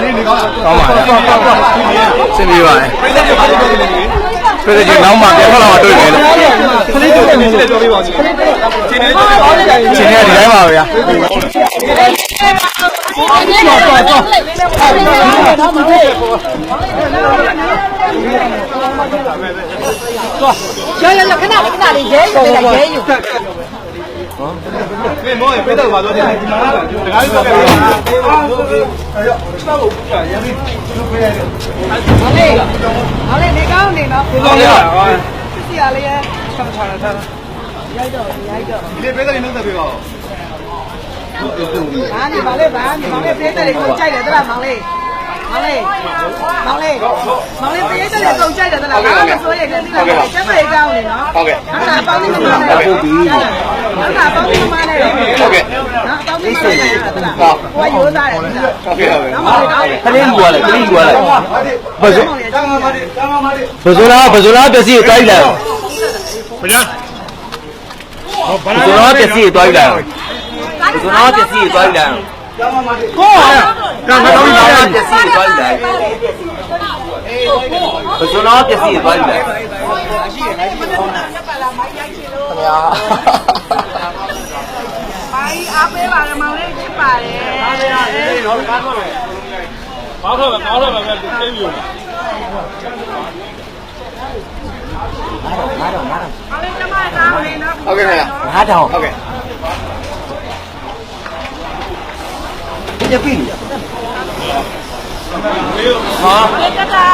လေးနေကောင်းလား ကောင်းပါလားစင်ပြေပါလေပြည်သူနောက်မှပြန်ထွက်လာတော့တွေ့တယ်လို့ ခလေးတို့နေတယ်ပြောပြပါဦးချင်းနေချင်းနေဒီတိုင်းပါဗျာရခဏလေးရဲယူတယ်ရဲယူမင်းမောရင်ပေးတော့ပါတော့တယ်ဒီမှာတကားလေးပြောခဲ့ပါအဲ့တော့ကျွန်တော်တို့ရမ်းပြီးလုပ်ပေးရတယ်好嘞你ကောင်းနေနော်စီရလေးရဲ့ဆက်ချတာထားရိုက်တော့ဒီလေးပေးတယ်နှုတ်သက်ပေးပါဦးဘာနေပါလေပေးတယ်ကိုကြိုက်တယ်တလားမောင်လေးပေးတယ်ကိုကြိုက်တယ်တလားဘာလို့ဆိုရတယ်ဒီလားကျမလေးကောင်းနေနော်ဟုတ်ကဲ့အဲ့ဒါပေါင်းနေမှာလေဟုတ်ပြီအဲ့ဒါပေါင်းနေမှာလေဟုတ်ကဲ့နော်ပေါင်းနေမှာလေတလားဟိုကရိုးသားတယ်ဒီလားဟုတ်ကဲ့ဟုတ်ကဲ့ခလေးယူရလေခလေးယူရလေဘယ်ဆိုလားပစ္စည်းတွားယူလိုက်ဗျာဘယ်ဆိုလားပစ္စည်းတွားယူလိုက်ဘယ်ဆိုလားပစ္စည်းတွားယူလိုက်ကိုကံတော့ပစ္စည်းတွားယူလိုက်ဘယ်ဆိုလားပစ္စည်းတွားယူလိုက်ခင်ဗျာဘာကြီးအားပေးပါလေမောင်လေးချစ်ပါတယ်တော့ကားတော့မယ်ဘာလို့လဲကောင်းတော့ပဲသိပြီမောင်လေးကျမသားလေးနော်ဟုတ်ကဲ့ခင်ဗျာ9000ဟုတ်ကဲ့ပြပြီဟာကတာ